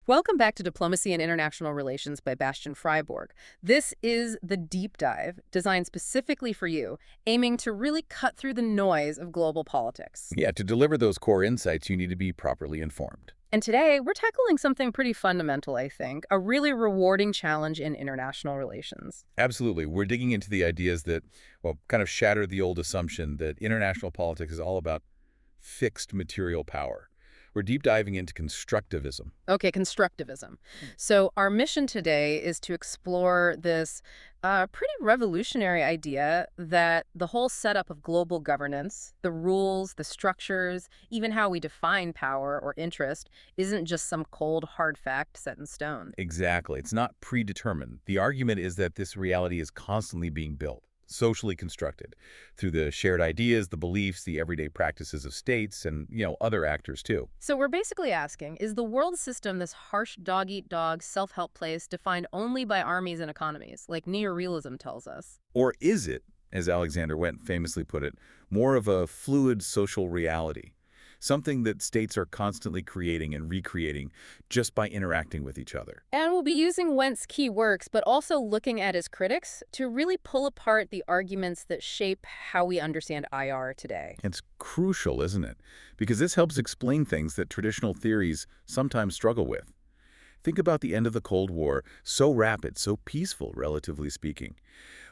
Welcome back to Diplomacy and International Relations by Bastian. This is the deep dive designed specifically for you, aiming to really cut through the noise of global politics. Yeah, to deliver those core insights, you need to be properly informed. And today, we're tackling something pretty fundamental, I think, a really rewarding challenge in international relations. Absolutely. We're digging into the ideas that, well, kind of shatter the old assumption that international politics is all about fixed material power. We're deep diving into constructivism. Okay, constructivism. So our mission today is to explore this pretty revolutionary idea that the whole setup of global governance, the rules, the structures, even how we define power or interest, isn't just some cold, hard fact set in stone. Exactly. It's not predetermined. The argument is that this reality is constantly being built, socially constructed, through the shared ideas, the beliefs, the everyday practices of states, and, other actors too. So we're basically asking, is the world system this harsh dog-eat-dog self-help place defined only by armies and economies, like neorealism tells us? Or is it, as Alexander Wendt famously put it, more of a fluid social reality? Something that states are constantly creating and recreating just by interacting with each other. And we'll be using Wendt's key works, but also looking at his critics to really pull apart the arguments that shape how we understand IR today. It's crucial, isn't it? Because this helps explain things that traditional theories sometimes struggle with. Think about the end of the Cold War, so rapid, so peaceful, relatively speaking.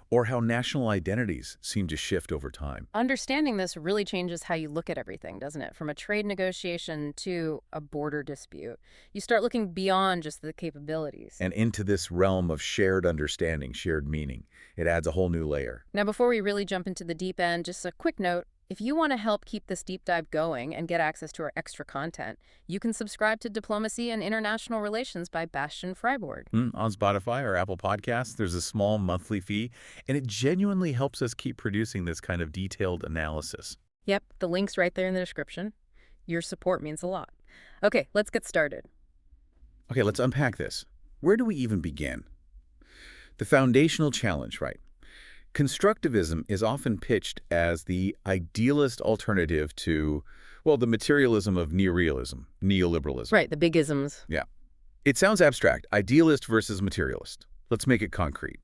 Or how national identities seem to shift over time. Understanding this really changes how you look at everything, doesn't it? From a trade negotiation to a border dispute. You start looking beyond just the capabilities. And into this realm of shared understanding, shared meaning. It adds a whole new layer. Now, before we really jump into the deep end, just a quick note. If you want to help keep this deep dive going and get access to our extra content, you can subscribe to Diplomacy and International Relations by Bastian. On Spotify or Apple Podcasts, there's a small monthly fee, and it genuinely helps us keep producing this kind of detailed analysis. Yep, the link's right there in the description. Your support means a lot. Okay, let's get started. Okay, let's unpack this. Where do we even begin? The foundational challenge, right? Constructivism is often pitched as the idealist alternative to, well, the materialism of neorealism, neoliberalism. Right, the big isms. Yeah. It sounds abstract, idealist versus materialist. Let's make it concrete.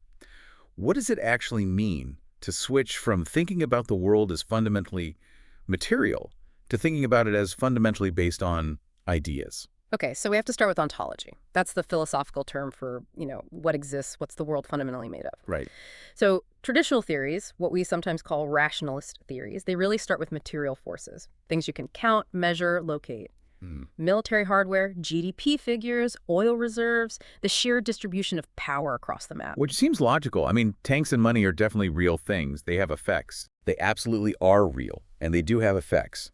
What does it actually mean to switch from thinking about the world as fundamentally material to thinking about it as fundamentally based on ideas? Okay, so we have to start with ontology. That's the philosophical term for, what exists, what's the world fundamentally made of. Right. So traditional theories, what we sometimes call rationalist theories, they really start with material forces, things you can count, measure, locate. Military hardware, GDP figures, oil reserves, the sheer distribution of power across the map. Which seems logical. I mean, tanks and money are definitely real things. They have effects. They absolutely are real, and they do have effects.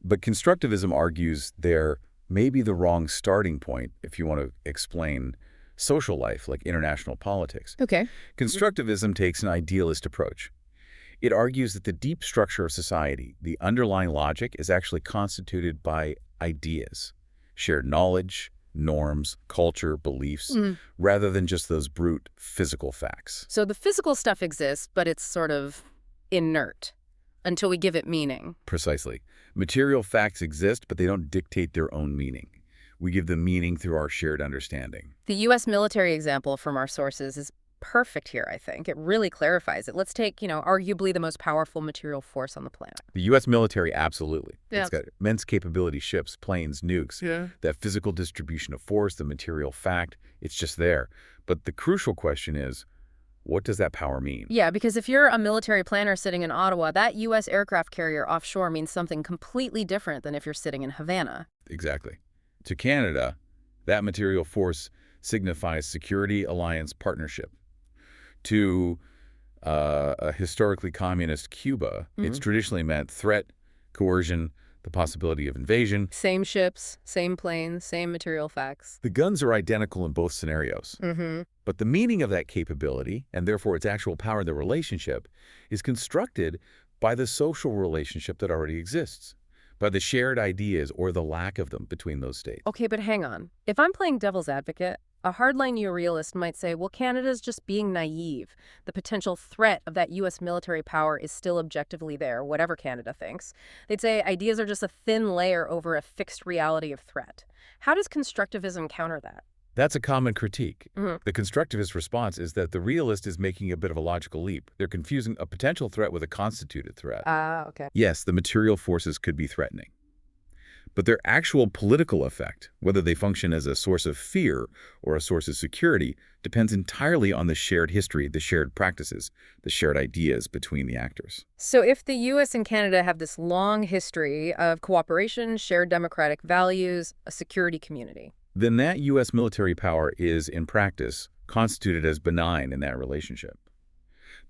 But constructivism argues they're maybe the wrong starting point if you want to explain social life, like international politics. Okay. Constructivism takes an idealist approach. It argues that the deep structure of society, the underlying logic, is actually constituted by ideas, shared knowledge, norms, culture, beliefs, rather than just those brute physical facts. So the physical stuff exists, but it's sort of inert until we give it meaning. Precisely. Material facts exist, but they don't dictate their own meaning. We give them meaning through our shared understanding. The U.S. military example from our sources is perfect here, I think. It really clarifies it. Let's take, arguably the most powerful material force on the planet. The U.S. military, absolutely. Yeah. It's got immense capability, ships, planes, nukes. Yeah. That physical distribution of force, the material fact, it's just there. But the crucial question is, what does that power mean? Yeah, because if you're a military planner sitting in Ottawa, that U.S. aircraft carrier offshore means something completely different than if you're sitting in Havana. Exactly. To Canada, that material force signifies security, alliance, partnership. To a historically communist Cuba, it's traditionally meant threat, coercion, the possibility of invasion. Same ships, same planes, same material facts. The guns are identical in both scenarios. But the meaning of that capability, and therefore its actual power in the relationship, is constructed by the social relationship that already exists, by the shared ideas or the lack of them between those states. Okay, but hang on. If I'm playing devil's advocate, A hardline neorealist might say, well, Canada's just being naive. The potential threat of that U.S. military power is still objectively there, whatever Canada thinks. They'd say ideas are just a thin layer over a fixed reality of threat. How does constructivism counter that? That's a common critique. Hmm. The constructivist response is that the realist is making a bit of a logical leap. They're confusing a potential threat with a constituted threat. Ah, okay. Yes, the material forces could be threatening, but their actual political effect, whether they function as a source of fear or a source of security, depends entirely on the shared history, the shared practices, the shared ideas between the actors. So if the U.S. and Canada have this long history of cooperation, shared democratic values, a security community. Then that U.S. military power is, in practice, constituted as benign in that relationship.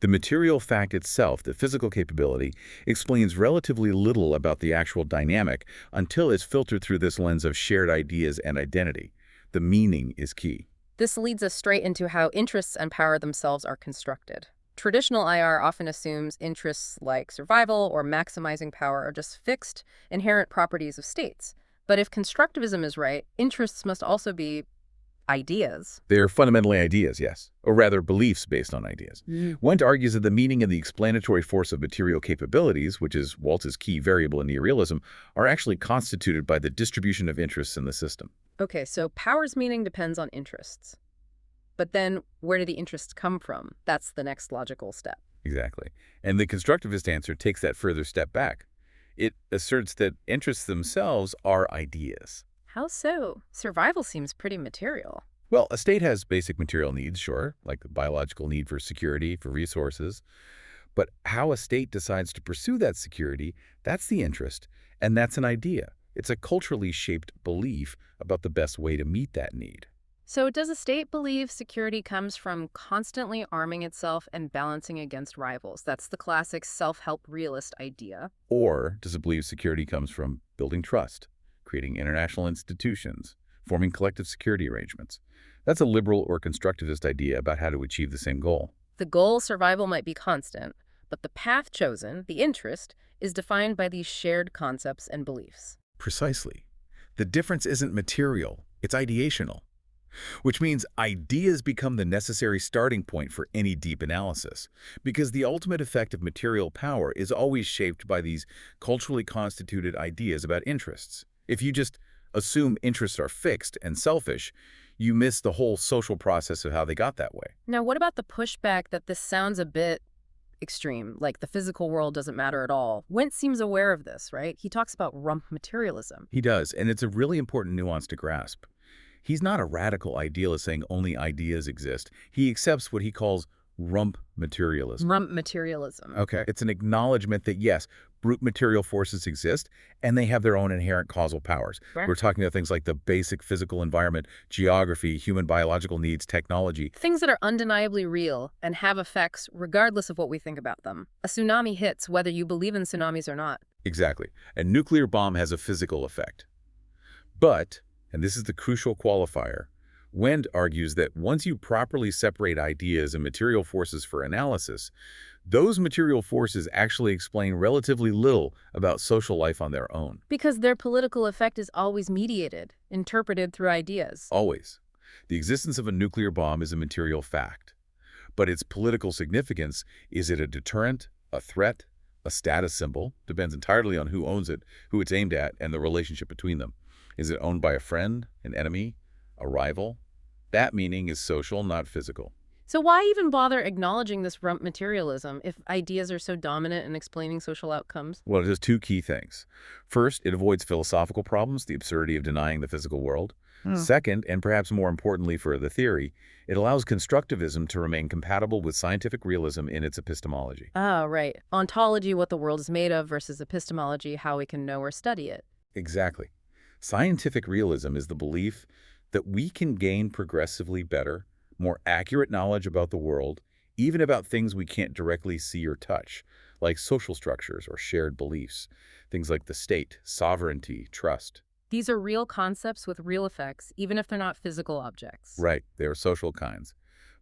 The material fact itself, the physical capability, explains relatively little about the actual dynamic until it's filtered through this lens of shared ideas and identity. The meaning is key. This leads us straight into how interests and power themselves are constructed. Traditional IR often assumes interests like survival or maximizing power are just fixed, inherent properties of states. But if constructivism is right, interests must also be ideas. They're fundamentally ideas, yes, or rather beliefs based on ideas. Mm. Wundt argues that the meaning and the explanatory force of material capabilities, which is Waltz's key variable in neorealism, are actually constituted by the distribution of interests in the system. Okay, so power's meaning depends on interests. But then where do the interests come from? That's the next logical step. Exactly. And the constructivist answer takes that further step back. It asserts that interests themselves are ideas. How so? Survival seems pretty material. Well, a state has basic material needs, sure, like the biological need for security, for resources. But how a state decides to pursue that security, that's the interest, and that's an idea. It's a culturally shaped belief about the best way to meet that need. So does a state believe security comes from constantly arming itself and balancing against rivals? That's the classic self-help realist idea. Or does it believe security comes from building trust, creating international institutions, forming collective security arrangements? That's a liberal or constructivist idea about how to achieve the same goal. The goal, survival, might be constant, but the path chosen, the interest, is defined by these shared concepts and beliefs. Precisely. The difference isn't material, it's ideational. Which means ideas become the necessary starting point for any deep analysis, because the ultimate effect of material power is always shaped by these culturally constituted ideas about interests. If you just assume interests are fixed and selfish, you miss the whole social process of how they got that way. Now, what about the pushback that this sounds a bit extreme, like the physical world doesn't matter at all? Wundt seems aware of this, right? He talks about rump materialism. He does, and it's a really important nuance to grasp. He's not a radical idealist saying only ideas exist. He accepts what he calls rump materialism. Rump materialism. Okay. It's an acknowledgement that, yes, brute material forces exist, and they have their own inherent causal powers. Right. We're talking about things like the basic physical environment, geography, human biological needs, technology. Things that are undeniably real and have effects regardless of what we think about them. A tsunami hits whether you believe in tsunamis or not. Exactly. A nuclear bomb has a physical effect. But, and this is the crucial qualifier, Wundt argues that once you properly separate ideas and material forces for analysis, those material forces actually explain relatively little about social life on their own. Because their political effect is always mediated, interpreted through ideas. Always. The existence of a nuclear bomb is a material fact. But its political significance, is it a deterrent, a threat, a status symbol? Depends entirely on who owns it, who it's aimed at, and the relationship between them. Is it owned by a friend, an enemy, a rival? That meaning is social, not physical. So why even bother acknowledging this rump materialism if ideas are so dominant in explaining social outcomes? Well, it does two key things. First, it avoids philosophical problems, the absurdity of denying the physical world. Second, and perhaps more importantly for the theory, it allows constructivism to remain compatible with scientific realism in its epistemology. Ah, right. Ontology, what the world is made of, versus epistemology, how we can know or study it. Exactly. Scientific realism is the belief that we can gain progressively better, more accurate knowledge about the world, even about things we can't directly see or touch, like social structures or shared beliefs, things like the state, sovereignty, trust. These are real concepts with real effects, even if they're not physical objects. Right, they are social kinds.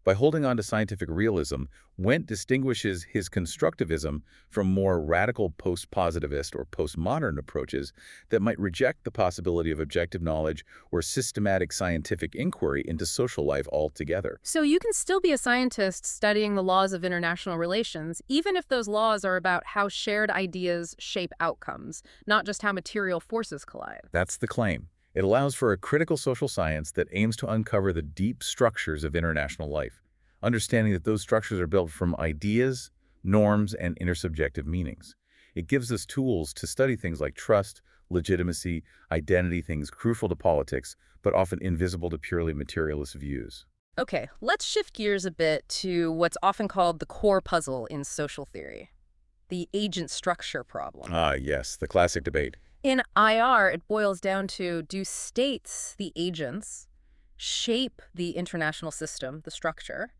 By holding on to scientific realism, Wendt distinguishes his constructivism from more radical post-positivist or postmodern approaches that might reject the possibility of objective knowledge or systematic scientific inquiry into social life altogether. So you can still be a scientist studying the laws of international relations, even if those laws are about how shared ideas shape outcomes, not just how material forces collide. That's the claim. It allows for a critical social science that aims to uncover the deep structures of international life, understanding that those structures are built from ideas, norms, and intersubjective meanings. It gives us tools to study things like trust, legitimacy, identity, things crucial to politics, but often invisible to purely materialist views. Okay, let's shift gears a bit to what's often called the core puzzle in social theory, the agent structure problem. Ah, yes, the classic debate. In IR, it boils down to, do states, the agents, shape the international system, the structure,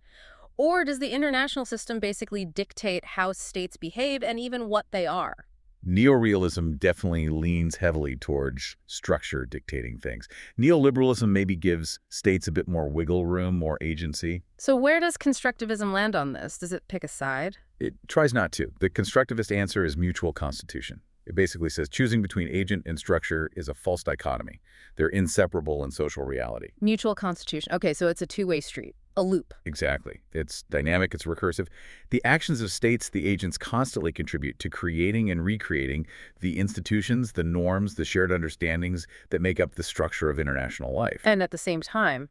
or does the international system basically dictate how states behave and even what they are? Neorealism definitely leans heavily towards structure dictating things. Neoliberalism maybe gives states a bit more wiggle room, more agency. So where does constructivism land on this? Does it pick a side? It tries not to. The constructivist answer is mutual constitution. It basically says choosing between agent and structure is a false dichotomy. They're inseparable in social reality. Mutual constitution. Okay, so it's a two-way street, a loop. Exactly. It's dynamic, it's recursive. The actions of states, the agents constantly contribute to creating and recreating the institutions, the norms, the shared understandings that make up the structure of international life. And at the same time,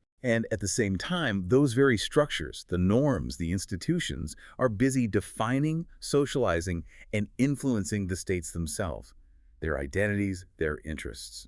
Those very structures, the norms, the institutions, are busy defining, socializing, and influencing the states themselves, their identities, their interests.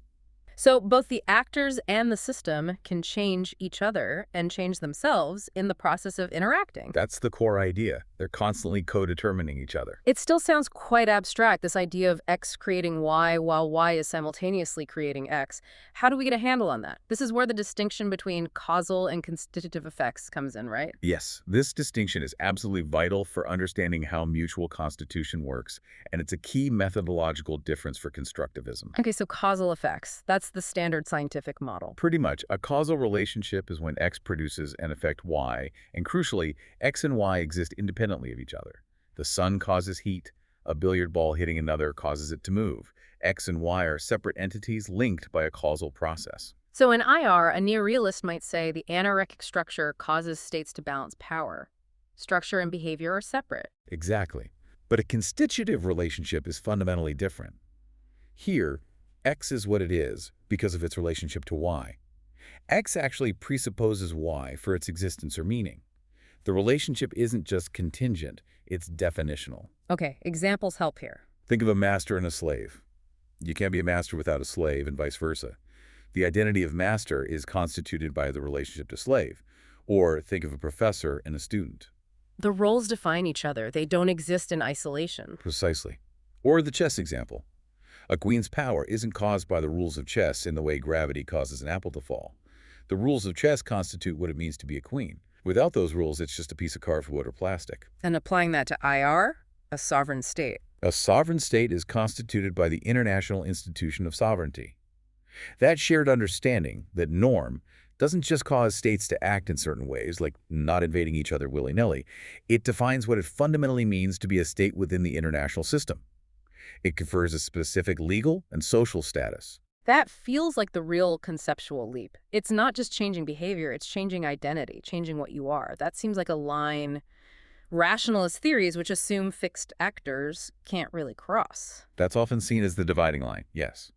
so both the actors and the system can change each other and change themselves in the process of interacting. That's the core idea. They're constantly co-determining each other. It still sounds quite abstract, this idea of X creating Y while Y is simultaneously creating X. How do we get a handle on that? This is where the distinction between causal and constitutive effects comes in, right? Yes, this distinction is absolutely vital for understanding how mutual constitution works, and it's a key methodological difference for constructivism. Okay, so causal effects. That's the standard scientific model. Pretty much, a causal relationship is when X produces an effect Y, and crucially, X and Y exist independently of each other. The sun causes heat, a billiard ball hitting another causes it to move. X and Y are separate entities linked by a causal process. So in IR, a neorealist might say the anarchic structure causes states to balance power. Structure and behavior are separate. Exactly. But a constitutive relationship is fundamentally different. Here, X is what it is because of its relationship to Y. X actually presupposes Y for its existence or meaning. The relationship isn't just contingent, it's definitional. Okay, examples help here. Think of a master and a slave. You can't be a master without a slave, and vice versa. The identity of master is constituted by the relationship to slave. Or think of a professor and a student. The roles define each other. They don't exist in isolation. Precisely. Or the chess example. A queen's power isn't caused by the rules of chess in the way gravity causes an apple to fall. The rules of chess constitute what it means to be a queen. Without those rules, it's just a piece of carved wood or plastic. And applying that to IR, a sovereign state. A sovereign state is constituted by the international institution of sovereignty. That shared understanding, that norm, doesn't just cause states to act in certain ways, like not invading each other willy-nilly. It defines what it fundamentally means to be a state within the international system. It confers a specific legal and social status. That feels like the real conceptual leap. It's not just changing behavior, it's changing identity, changing what you are. That seems like a line rationalist theories, which assume fixed actors, can't really cross. That's often seen as the dividing line, yes.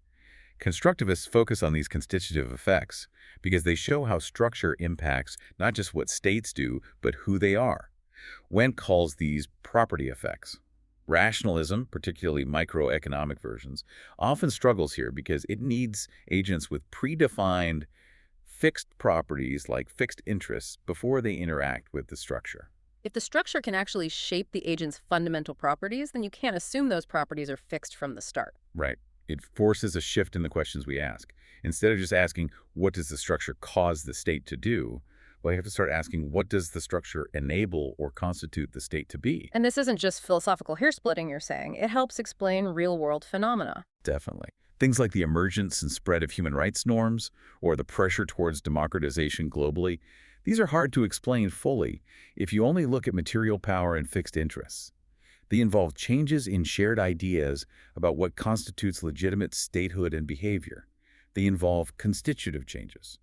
Constructivists focus on these constitutive effects because they show how structure impacts not just what states do, but who they are. Wendt calls these property effects. Rationalism, particularly microeconomic versions, often struggles here because it needs agents with predefined fixed properties like fixed interests before they interact with the structure. If the structure can actually shape the agent's fundamental properties, then you can't assume those properties are fixed from the start. Right. It forces a shift in the questions we ask. Instead of just asking, what does the structure cause the state to do? Well, you have to start asking, what does the structure enable or constitute the state to be? And this isn't just philosophical hair-splitting, you're saying. It helps explain real-world phenomena. Definitely. Things like the emergence and spread of human rights norms or the pressure towards democratization globally, These are hard to explain fully if you only look at material power and fixed interests. They involve changes in shared ideas about what constitutes legitimate statehood and behavior. They involve constitutive changes.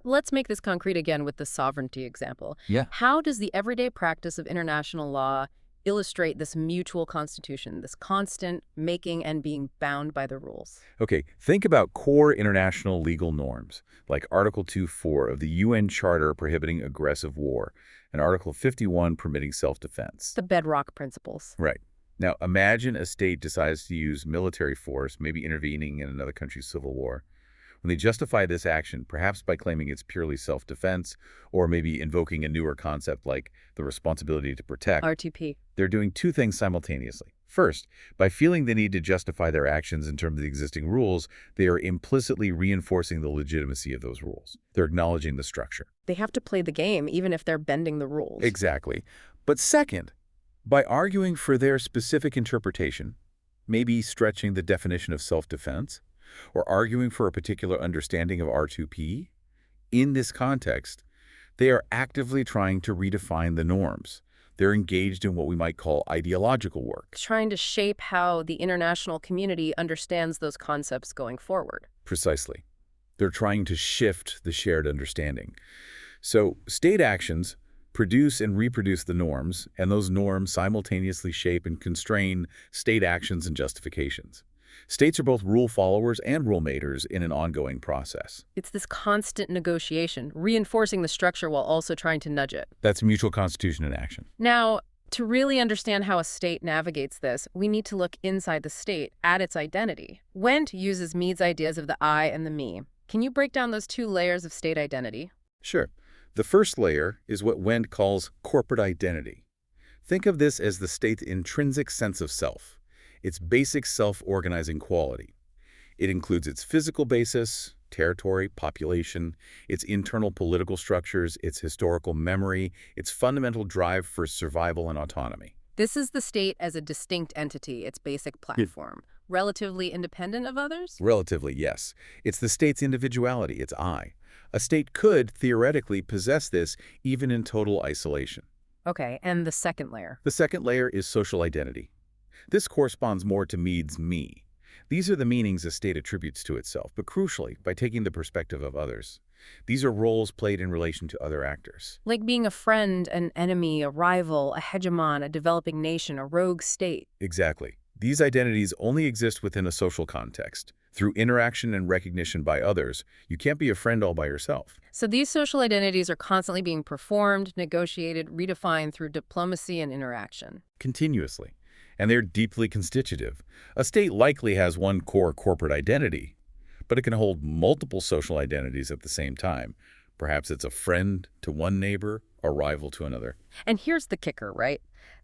Let's make this concrete again with the sovereignty example. Yeah. How does the everyday practice of international law illustrate this mutual constitution, this constant making and being bound by the rules? Okay, think about core international legal norms, like Article 2.4 of the UN Charter prohibiting aggressive war, and Article 51 permitting self-defense. The bedrock principles. Right. Now, imagine a state decides to use military force, maybe intervening in another country's civil war. When they justify this action, perhaps by claiming it's purely self-defense, or maybe invoking a newer concept like the responsibility to protect, RTP. they're doing two things simultaneously. First, by feeling the need to justify their actions in terms of the existing rules, they are implicitly reinforcing the legitimacy of those rules. They're acknowledging the structure. They have to play the game, even if they're bending the rules. Exactly. But second, by arguing for their specific interpretation, maybe stretching the definition of self-defense, or arguing for a particular understanding of R2P, in this context, they are actively trying to redefine the norms. They're engaged in what we might call ideological work. Trying to shape how the international community understands those concepts going forward. Precisely. They're trying to shift the shared understanding. So state actions produce and reproduce the norms, and those norms simultaneously shape and constrain state actions and justifications. States are both rule followers and rule makers in an ongoing process. It's this constant negotiation, reinforcing the structure while also trying to nudge it. That's mutual constitution in action. Now, to really understand how a state navigates this, we need to look inside the state at its identity. Wendt uses Mead's ideas of the I and the me. Can you break down those two layers of state identity? Sure. The first layer is what Wendt calls corporate identity. Think of this as the state's intrinsic sense of self, its basic self-organizing quality. It includes its physical basis, territory, population, its internal political structures, its historical memory, its fundamental drive for survival and autonomy. This is the state as a distinct entity, its basic platform. Relatively independent of others? Relatively, yes. It's the state's individuality, its I. A state could, theoretically, possess this even in total isolation. Okay, and the second layer? The second layer is social identity. This corresponds more to Mead's me. These are the meanings a state attributes to itself, but crucially, by taking the perspective of others. These are roles played in relation to other actors. Like being a friend, an enemy, a rival, a hegemon, a developing nation, a rogue state. Exactly. These identities only exist within a social context. Through interaction and recognition by others, you can't be a friend all by yourself. So these social identities are constantly being performed, negotiated, redefined through diplomacy and interaction. Continuously. And they're deeply constitutive. A state likely has one core corporate identity, but it can hold multiple social identities at the same time. Perhaps it's a friend to one neighbor, a rival to another. And here's the kicker, right?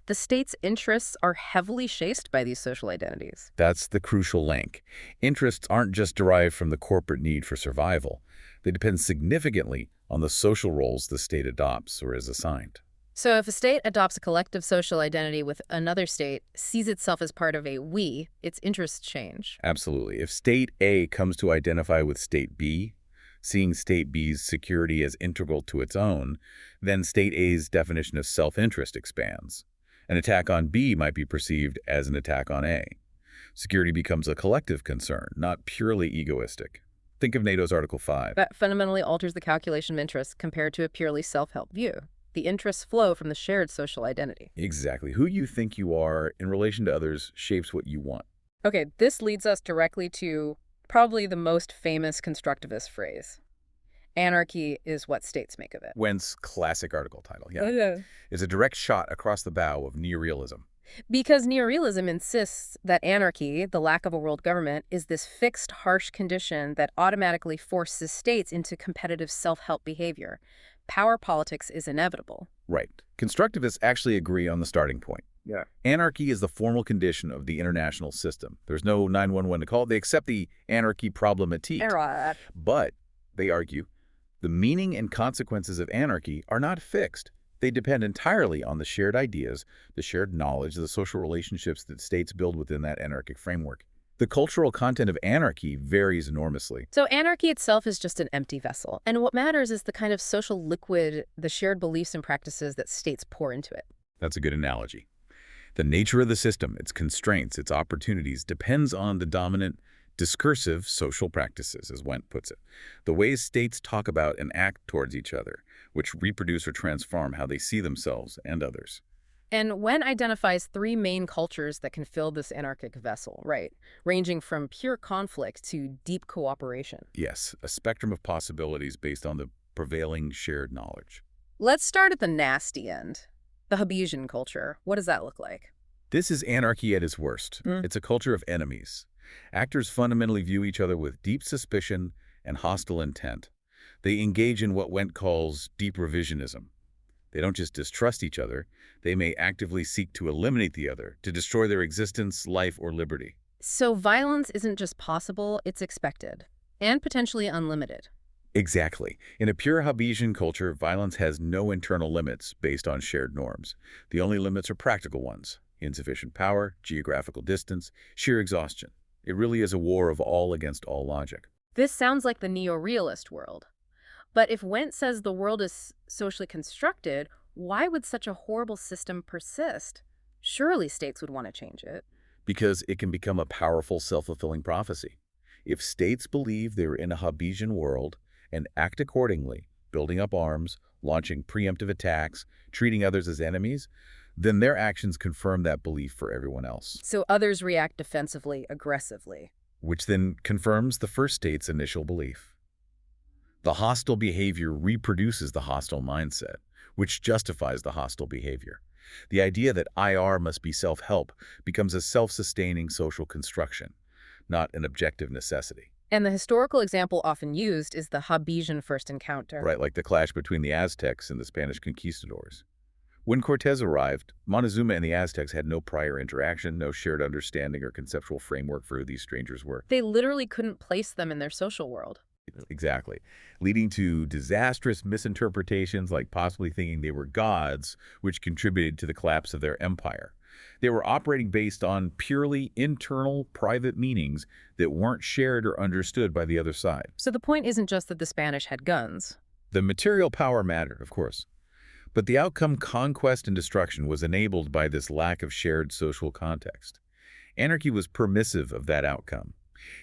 The state's interests are heavily shaped by these social identities. That's the crucial link. Interests aren't just derived from the corporate need for survival. They depend significantly on the social roles the state adopts or is assigned. So if a state adopts a collective social identity with another state, sees itself as part of a we, its interests change. Absolutely. If state A comes to identify with state B, seeing state B's security as integral to its own, then state A's definition of self-interest expands. An attack on B might be perceived as an attack on A. Security becomes a collective concern, not purely egoistic. Think of NATO's Article 5. That fundamentally alters the calculation of interests compared to a purely self-help view. The interests flow from the shared social identity. Exactly. Who you think you are in relation to others shapes what you want. Okay, this leads us directly to probably the most famous constructivist phrase. Anarchy is what states make of it. Wendt's classic article title, yeah. Yeah. Is a direct shot across the bow of neorealism. Because neorealism insists that anarchy, the lack of a world government, is this fixed, harsh condition that automatically forces states into competitive self-help behavior. Power politics is inevitable. Right. Constructivists actually agree on the starting point. Yeah. Anarchy is the formal condition of the international system. There's no 911 to call. They accept the anarchy problematique. Right. But, they argue, the meaning and consequences of anarchy are not fixed. They depend entirely on the shared ideas, the shared knowledge, the social relationships that states build within that anarchic framework. The cultural content of anarchy varies enormously. So anarchy itself is just an empty vessel, and what matters is the kind of social liquid, the shared beliefs and practices that states pour into it. That's a good analogy. The nature of the system, its constraints, its opportunities, depends on the dominant discursive social practices, as Wendt puts it. The ways states talk about and act towards each other, which reproduce or transform how they see themselves and others. And Wen identifies three main cultures that can fill this anarchic vessel, right? Ranging from pure conflict to deep cooperation. Yes, a spectrum of possibilities based on the prevailing shared knowledge. Let's start at the nasty end. The Hobbesian culture. What does that look like? This is anarchy at its worst. It's a culture of enemies. Actors fundamentally view each other with deep suspicion and hostile intent. They engage in what Wendt calls deep revisionism. They don't just distrust each other, they may actively seek to eliminate the other, to destroy their existence, life, or liberty. So violence isn't just possible, it's expected. And potentially unlimited. Exactly. In a pure Hobbesian culture, violence has no internal limits based on shared norms. The only limits are practical ones: insufficient power, geographical distance, sheer exhaustion. It really is a war of all against all logic. This sounds like the neorealist world. But if Wendt says the world is socially constructed, why would such a horrible system persist? Surely states would want to change it. Because it can become a powerful self-fulfilling prophecy. If states believe they're in a Hobbesian world and act accordingly, building up arms, launching preemptive attacks, treating others as enemies, then their actions confirm that belief for everyone else, So others react defensively, aggressively. which then confirms the first state's initial belief. The hostile behavior reproduces the hostile mindset, which justifies the hostile behavior. The idea that IR must be self-help becomes a self-sustaining social construction, not an objective necessity. And the historical example often used is the Hobbesian first encounter. Right, like the clash between the Aztecs and the Spanish conquistadors. When Cortés arrived, Montezuma and the Aztecs had no prior interaction, no shared understanding or conceptual framework for who these strangers were. They literally couldn't place them in their social world. Exactly. Leading to disastrous misinterpretations like possibly thinking they were gods, which contributed to the collapse of their empire. They were operating based on purely internal, private meanings that weren't shared or understood by the other side. So the point isn't just that the Spanish had guns. The material power mattered, of course. But the outcome, conquest and destruction, was enabled by this lack of shared social context. Anarchy was permissive of that outcome.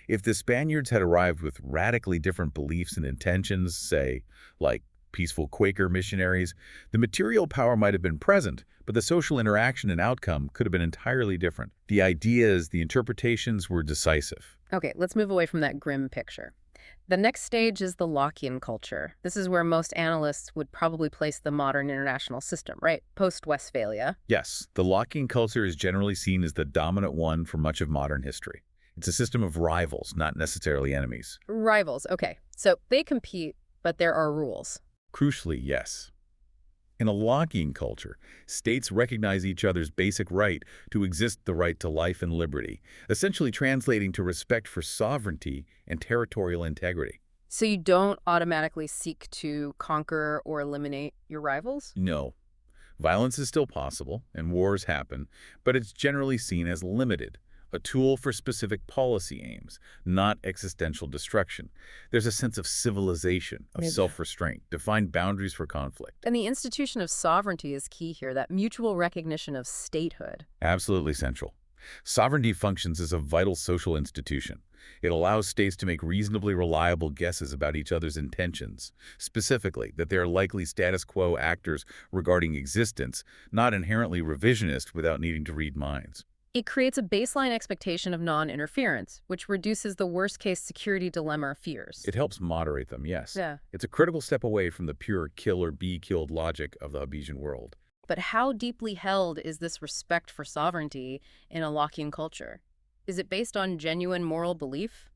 If the Spaniards had arrived with radically different beliefs and intentions, say, like peaceful Quaker missionaries, the material power might have been present, but the social interaction and outcome could have been entirely different. The ideas, the interpretations were decisive. Okay, let's move away from that grim picture. The next stage is the Lockean culture. This is where most analysts would probably place the modern international system, right? Post-Westphalia. Yes, the Lockean culture is generally seen as the dominant one for much of modern history. It's a system of rivals, not necessarily enemies. Rivals, okay. So they compete, but there are rules. Crucially, yes. In a Lockean culture, states recognize each other's basic right to exist, the right to life and liberty, essentially translating to respect for sovereignty and territorial integrity. So you don't automatically seek to conquer or eliminate your rivals? No. Violence is still possible, and wars happen, but it's generally seen as limited, a tool for specific policy aims, not existential destruction. There's a sense of civilization, of self-restraint, defined boundaries for conflict. And the institution of sovereignty is key here, that mutual recognition of statehood. Absolutely central. Sovereignty functions as a vital social institution. It allows states to make reasonably reliable guesses about each other's intentions, specifically that they are likely status quo actors regarding existence, not inherently revisionist without needing to read minds. It creates a baseline expectation of non-interference, which reduces the worst-case security dilemma fears. It helps moderate them, yes. Yeah. It's a critical step away from the pure kill or be killed logic of the Hobbesian world. But how deeply held is this respect for sovereignty in a Lockean culture? Is it based on genuine moral belief?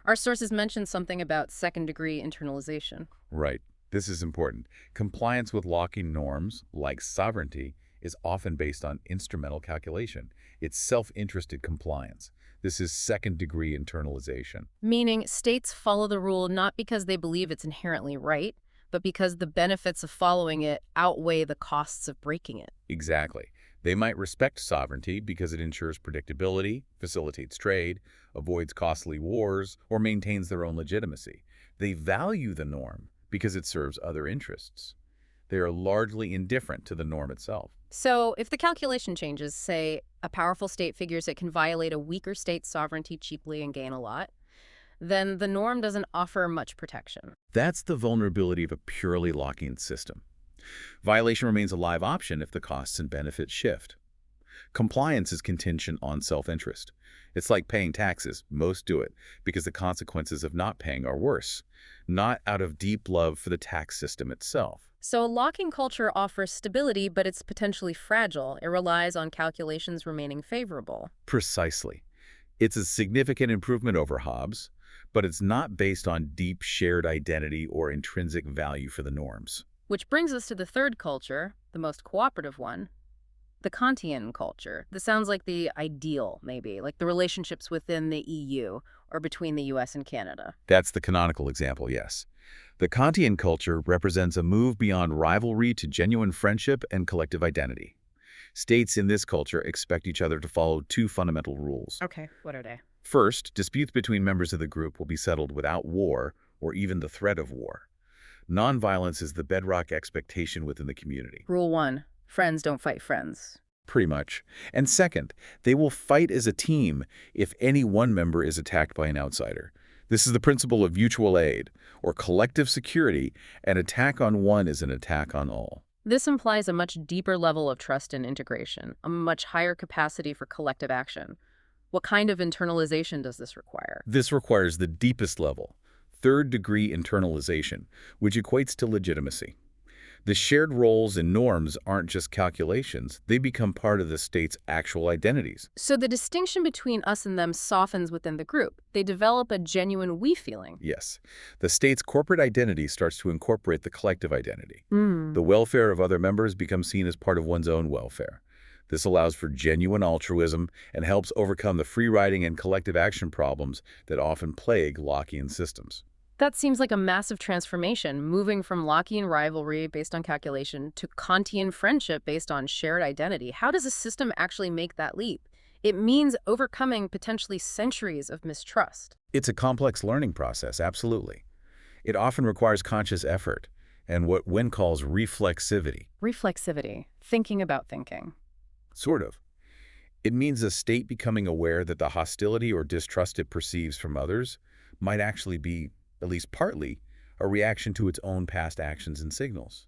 Our sources mention something about second-degree internalization. Right. This is important. Compliance with Lockean norms, like sovereignty, is often based on instrumental calculation. It's self-interested compliance. This is second-degree internalization. Meaning states follow the rule not because they believe it's inherently right, but because the benefits of following it outweigh the costs of breaking it. Exactly. They might respect sovereignty because it ensures predictability, facilitates trade, avoids costly wars, or maintains their own legitimacy. They value the norm because it serves other interests. They are largely indifferent to the norm itself. So if the calculation changes, say a powerful state figures it can violate a weaker state's sovereignty cheaply and gain a lot, then the norm doesn't offer much protection. That's the vulnerability of a purely Lockean system. Violation remains a live option if the costs and benefits shift. Compliance is contingent on self-interest. It's like paying taxes. Most do it because the consequences of not paying are worse, not out of deep love for the tax system itself. So a locking culture offers stability, but it's potentially fragile. It relies on calculations remaining favorable. Precisely. It's a significant improvement over Hobbes, but it's not based on deep shared identity or intrinsic value for the norms. Which brings us to the third culture, the most cooperative one, the Kantian culture. This sounds like the ideal, maybe, like the relationships within the EU or between the US and Canada. That's the canonical example, yes. The Kantian culture represents a move beyond rivalry to genuine friendship and collective identity. States in this culture expect each other to follow two fundamental rules. Okay, what are they? First, disputes between members of the group will be settled without war or even the threat of war. Nonviolence is the bedrock expectation within the community. Rule 1, friends don't fight friends. Pretty much. And second, they will fight as a team if any one member is attacked by an outsider. This is the principle of mutual aid, or collective security. An attack on one is an attack on all. This implies a much deeper level of trust and integration, a much higher capacity for collective action. What kind of internalization does this require? This requires the deepest level, third-degree internalization, which equates to legitimacy. The shared roles and norms aren't just calculations. They become part of the state's actual identities. So the distinction between us and them softens within the group. They develop a genuine we feeling. Yes. The state's corporate identity starts to incorporate the collective identity. Mm. The welfare of other members becomes seen as part of one's own welfare. This allows for genuine altruism and helps overcome the free-riding and collective action problems that often plague Lockean systems. That seems like a massive transformation, moving from Lockean rivalry based on calculation to Kantian friendship based on shared identity. How does a system actually make that leap? It means overcoming potentially centuries of mistrust. It's a complex learning process, absolutely. It often requires conscious effort and what Wynne calls reflexivity. Reflexivity, thinking about thinking. Sort of. It means a state becoming aware that the hostility or distrust it perceives from others might actually be, at least partly, a reaction to its own past actions and signals.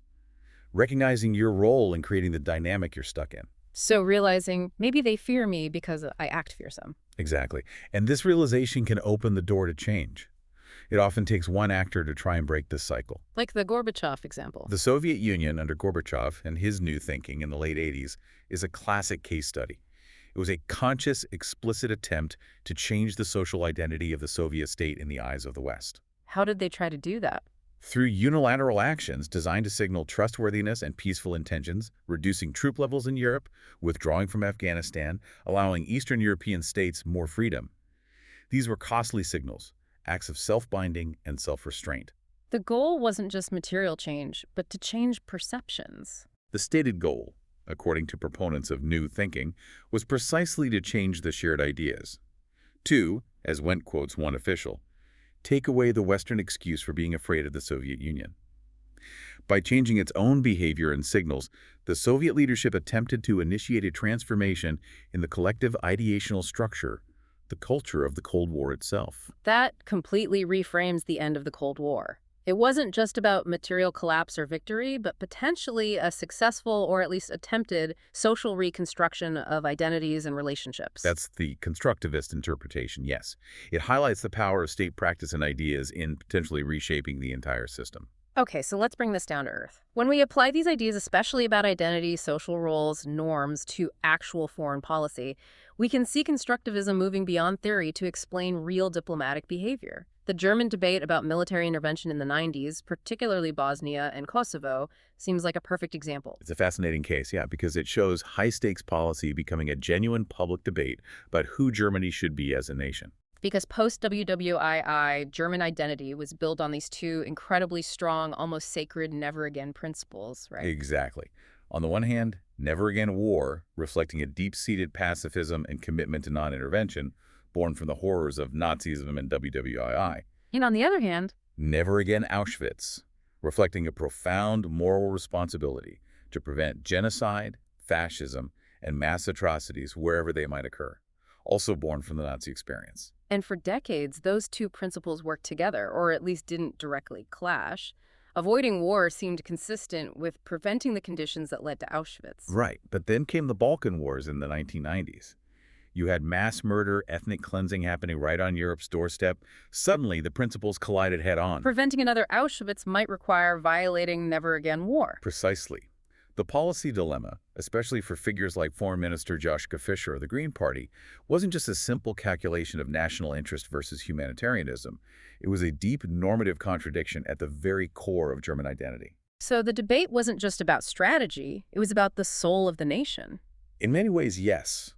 Recognizing your role in creating the dynamic you're stuck in. So realizing maybe they fear me because I act fearsome. Exactly. And this realization can open the door to change. It often takes one actor to try and break this cycle. Like the Gorbachev example. The Soviet Union under Gorbachev and his new thinking in the late 80s is a classic case study. It was a conscious, explicit attempt to change the social identity of the Soviet state in the eyes of the West. How did they try to do that? Through unilateral actions designed to signal trustworthiness and peaceful intentions, reducing troop levels in Europe, withdrawing from Afghanistan, allowing Eastern European states more freedom. These were costly signals, acts of self-binding and self-restraint. The goal wasn't just material change, but to change perceptions. The stated goal, according to proponents of new thinking, was precisely to change the shared ideas. To, as Wendt quotes one official, take away the Western excuse for being afraid of the Soviet Union. By changing its own behavior and signals, the Soviet leadership attempted to initiate a transformation in the collective ideational structure, the culture of the Cold War itself. That completely reframes the end of the Cold War. It wasn't just about material collapse or victory, but potentially a successful or at least attempted social reconstruction of identities and relationships. That's the constructivist interpretation, yes. It highlights the power of state practice and ideas in potentially reshaping the entire system. Okay, so let's bring this down to earth. When we apply these ideas, especially about identity, social roles, norms, to actual foreign policy, we can see constructivism moving beyond theory to explain real diplomatic behavior. The German debate about military intervention in the 90s, particularly Bosnia and Kosovo, seems like a perfect example. It's a fascinating case, yeah, because it shows high-stakes policy becoming a genuine public debate about who Germany should be as a nation. Because post-WWII, German identity was built on these two incredibly strong, almost sacred never-again principles, right? Exactly. On the one hand, Never Again War, reflecting a deep-seated pacifism and commitment to non-intervention, born from the horrors of Nazism and WWII. And on the other hand, Never Again Auschwitz, reflecting a profound moral responsibility to prevent genocide, fascism, and mass atrocities wherever they might occur, also born from the Nazi experience. and for decades, those two principles worked together, or at least didn't directly clash. Avoiding war seemed consistent with preventing the conditions that led to Auschwitz. Right, but then came the Balkan Wars in the 1990s. You had mass murder, ethnic cleansing happening right on Europe's doorstep. Suddenly, the principles collided head-on. Preventing another Auschwitz might require violating Never Again War. Precisely. The policy dilemma, especially for figures like Foreign Minister Joschka Fischer of the Green Party, wasn't just a simple calculation of national interest versus humanitarianism. It was a deep normative contradiction at the very core of German identity. So the debate wasn't just about strategy, it was about the soul of the nation. In many ways, yes.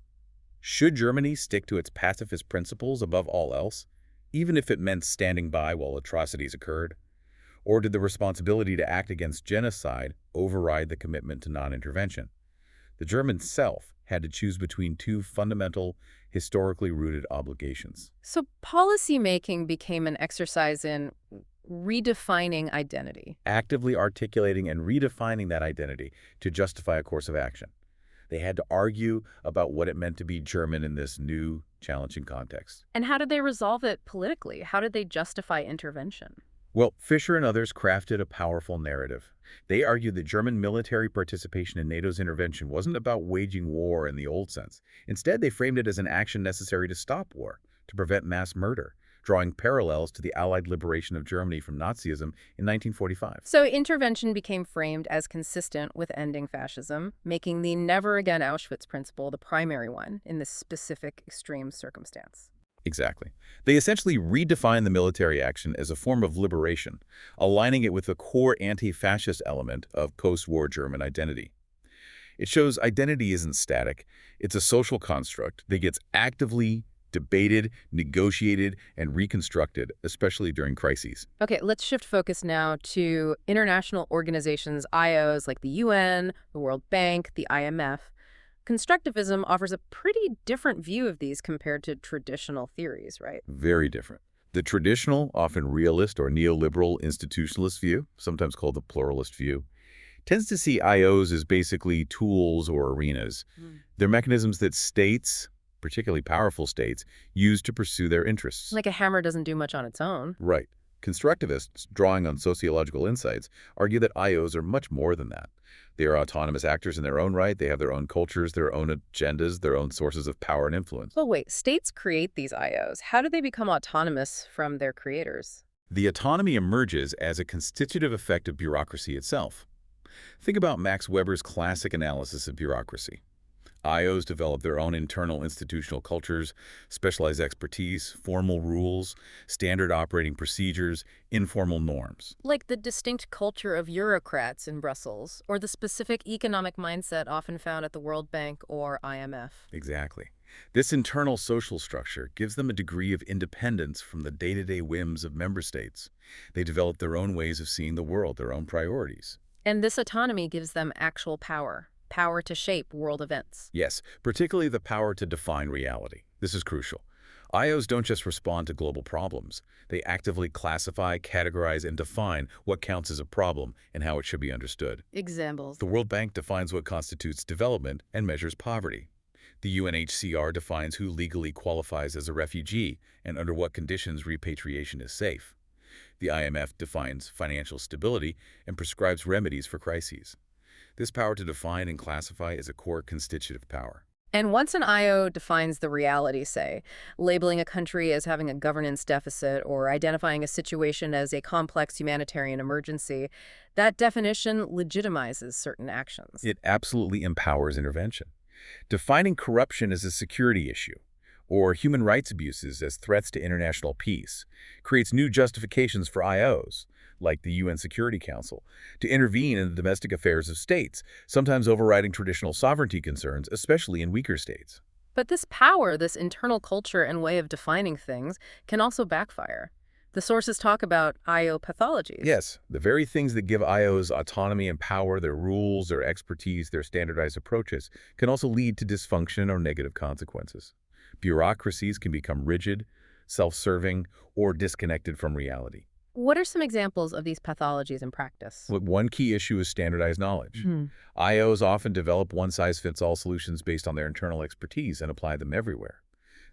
Should Germany stick to its pacifist principles above all else, even if it meant standing by while atrocities occurred? Or did the responsibility to act against genocide override the commitment to non-intervention? The German self had to choose between two fundamental, historically rooted obligations. So policymaking became an exercise in redefining identity. Actively articulating and redefining that identity to justify a course of action. They had to argue about what it meant to be German in this new, challenging context. And how did they resolve it politically? How did they justify intervention? Well, Fischer and others crafted a powerful narrative. They argued that German military participation in NATO's intervention wasn't about waging war in the old sense. Instead, they framed it as an action necessary to stop war, to prevent mass murder, drawing parallels to the Allied liberation of Germany from Nazism in 1945. So intervention became framed as consistent with ending fascism, making the Never Again Auschwitz principle the primary one in this specific extreme circumstance. Exactly. They essentially redefined the military action as a form of liberation, aligning it with the core anti-fascist element of post-war German identity. It shows identity isn't static. It's a social construct that gets actively debated, negotiated, and reconstructed, especially during crises. Okay, let's shift focus now to international organizations, IOs like the UN, the World Bank, the IMF. Constructivism offers a pretty different view of these compared to traditional theories, right? Very different. The traditional, often realist or neoliberal institutionalist view, sometimes called the pluralist view, tends to see IOs as basically tools or arenas. They're mechanisms that states, particularly powerful states, use to pursue their interests. Like a hammer doesn't do much on its own. Right. Constructivists, drawing on sociological insights, argue that IOs are much more than that. They are autonomous actors in their own right. They have their own cultures, their own agendas, their own sources of power and influence. Well, wait, states create these IOs. How do they become autonomous from their creators? The autonomy emerges as a constitutive effect of bureaucracy itself. Think about Max Weber's classic analysis of bureaucracy. IOs develop their own internal institutional cultures, specialized expertise, formal rules, standard operating procedures, informal norms. Like the distinct culture of bureaucrats in Brussels, or the specific economic mindset often found at the World Bank or IMF. Exactly. This internal social structure gives them a degree of independence from the day-to-day whims of member states. They develop their own ways of seeing the world, their own priorities. And this autonomy gives them actual power to shape world events. Yes, particularly the power to define reality. This is crucial. IOs don't just respond to global problems. They actively classify, categorize, and define what counts as a problem and how it should be understood. Examples. The World Bank defines what constitutes development and measures poverty. The UNHCR defines who legally qualifies as a refugee and under what conditions repatriation is safe. The IMF defines financial stability and prescribes remedies for crises. This power to define and classify is a core constitutive power. And once an IO defines the reality, say, labeling a country as having a governance deficit or identifying a situation as a complex humanitarian emergency, that definition legitimizes certain actions. It absolutely empowers intervention. Defining corruption as a security issue or human rights abuses as threats to international peace creates new justifications for IOs, like the UN Security Council, to intervene in the domestic affairs of states, sometimes overriding traditional sovereignty concerns, especially in weaker states. But this power, this internal culture and way of defining things, can also backfire. The sources talk about IO pathologies. Yes, the very things that give IOs autonomy and power, their rules, their expertise, their standardized approaches, can also lead to dysfunction or negative consequences. Bureaucracies can become rigid, self-serving, or disconnected from reality. What are some examples of these pathologies in practice? Look, one key issue is standardized knowledge. Hmm. IOs often develop one-size-fits-all solutions based on their internal expertise and apply them everywhere.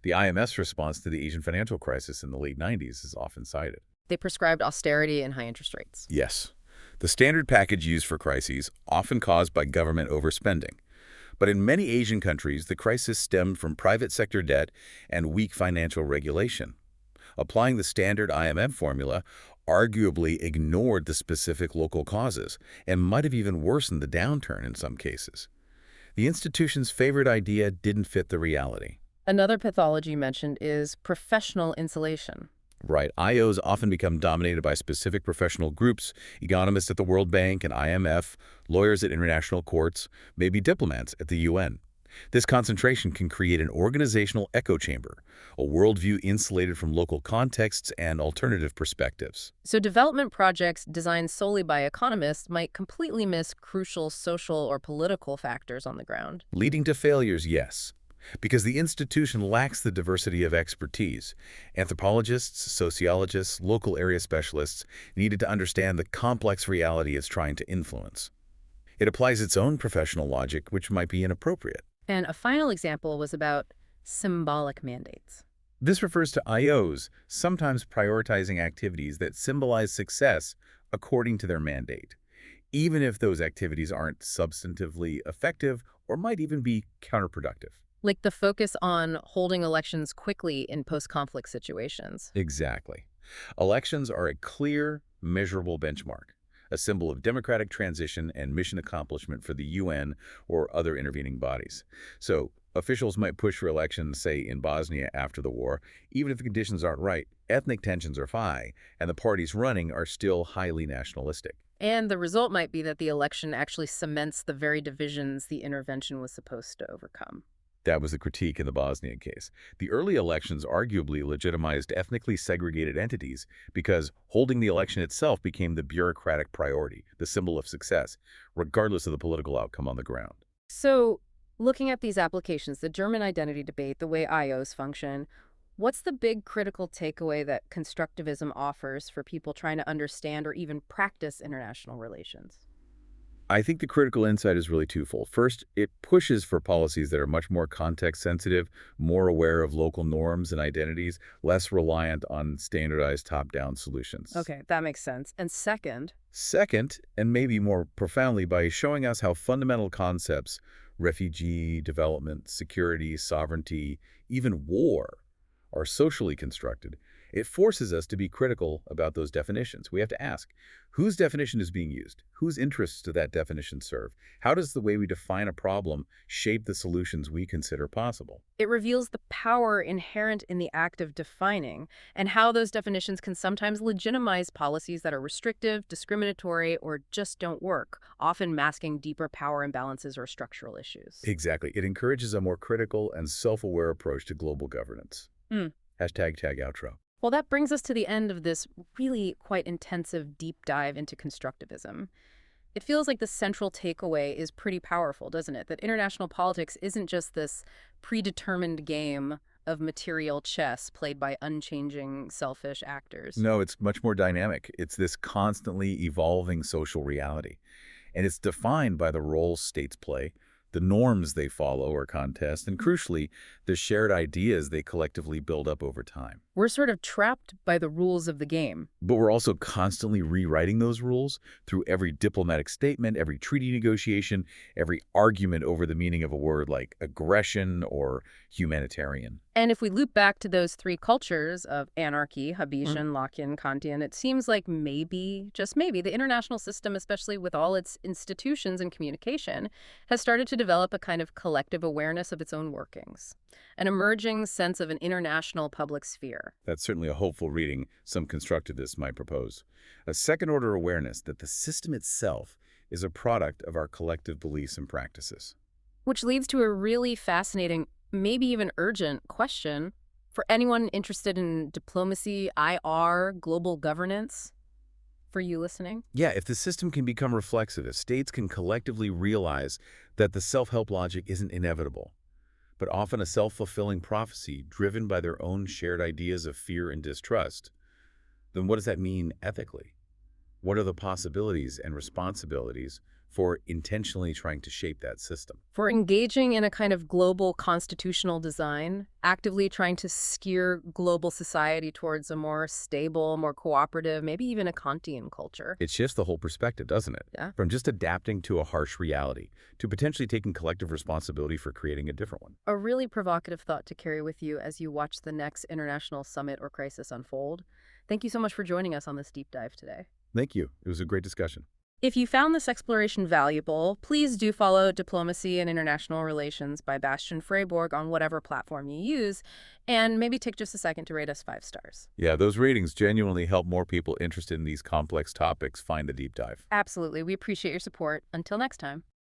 The IMF's response to the Asian financial crisis in the late 90s is often cited. They prescribed austerity and high interest rates. Yes, the standard package used for crises, often caused by government overspending. But in many Asian countries, the crisis stemmed from private sector debt and weak financial regulation. Applying the standard IMF formula arguably ignored the specific local causes and might have even worsened the downturn in some cases. The institution's favorite idea didn't fit the reality. Another pathology mentioned is professional insulation. Right, IOs often become dominated by specific professional groups, economists at the World Bank and IMF, lawyers at international courts, maybe diplomats at the UN. This concentration can create an organizational echo chamber, a worldview insulated from local contexts and alternative perspectives. So development projects designed solely by economists might completely miss crucial social or political factors on the ground. Leading to failures, yes, because the institution lacks the diversity of expertise. Anthropologists, sociologists, local area specialists needed to understand the complex reality it's trying to influence. It applies its own professional logic, which might be inappropriate. And a final example was about symbolic mandates. This refers to IOs, sometimes prioritizing activities that symbolize success according to their mandate, even if those activities aren't substantively effective or might even be counterproductive. Like the focus on holding elections quickly in post-conflict situations. Exactly. Elections are a clear, measurable benchmark, a symbol of democratic transition and mission accomplishment for the UN or other intervening bodies. So, officials might push for elections, say, in Bosnia after the war, even if the conditions aren't right, ethnic tensions are high, and the parties running are still highly nationalistic. And the result might be that the election actually cements the very divisions the intervention was supposed to overcome. That was the critique in the Bosnian case. The early elections arguably legitimized ethnically segregated entities because holding the election itself became the bureaucratic priority, the symbol of success, regardless of the political outcome on the ground. So, looking at these applications, the German identity debate, the way IOs function, what's the big critical takeaway that constructivism offers for people trying to understand or even practice international relations? I think the critical insight is really twofold. First, it pushes for policies that are much more context-sensitive, more aware of local norms and identities, less reliant on standardized top-down solutions. Okay, that makes sense. And Second, and maybe more profoundly, by showing us how fundamental concepts, refugee, development, security, sovereignty, even war, are socially constructed, it forces us to be critical about those definitions. We have to ask, whose definition is being used? Whose interests do that definition serve? How does the way we define a problem shape the solutions we consider possible? it reveals the power inherent in the act of defining and how those definitions can sometimes legitimize policies that are restrictive, discriminatory, or just don't work, often masking deeper power imbalances or structural issues. Exactly. It encourages a more critical and self-aware approach to global governance. Mm. Hashtag tag outro. Well, that brings us to the end of this really quite intensive deep dive into constructivism. It feels like the central takeaway is pretty powerful, doesn't it? That international politics isn't just this predetermined game of material chess played by unchanging, selfish actors. No, it's much more dynamic. It's this constantly evolving social reality. And it's defined by the roles states play, the norms they follow or contest, and crucially, the shared ideas they collectively build up over time. We're sort of trapped by the rules of the game. But we're also constantly rewriting those rules through every diplomatic statement, every treaty negotiation, every argument over the meaning of a word like aggression or humanitarian. And if we loop back to those three cultures of anarchy, Habitian, Lockean, Kantian, it seems like maybe, just maybe, the international system, especially with all its institutions and communication, has started to develop a kind of collective awareness of its own workings, an emerging sense of an international public sphere. That's certainly a hopeful reading some constructivists might propose. A second-order awareness that the system itself is a product of our collective beliefs and practices. Which leads to a really fascinating, maybe even urgent question For anyone interested in diplomacy, IR, global governance, for you listening. Yeah, if the system can become reflexive, if states can collectively realize that the self-help logic isn't inevitable, but often a self-fulfilling prophecy driven by their own shared ideas of fear and distrust, then what does that mean ethically? What are the possibilities and responsibilities for intentionally trying to shape that system? For engaging in a kind of global constitutional design, actively trying to steer global society towards a more stable, more cooperative, maybe even a Kantian culture. It shifts the whole perspective, doesn't it? Yeah. From just adapting to a harsh reality to potentially taking collective responsibility for creating a different one. A really provocative thought to carry with you as you watch the next international summit or crisis unfold. Thank you so much for joining us on this deep dive today. Thank you. It was a great discussion. If you found this exploration valuable, please do follow Diplomacy and International Relations by Bastian on whatever platform you use, and maybe take just a second to rate us 5 stars. Yeah, those ratings genuinely help more people interested in these complex topics find the deep dive. Absolutely. We appreciate your support. Until next time.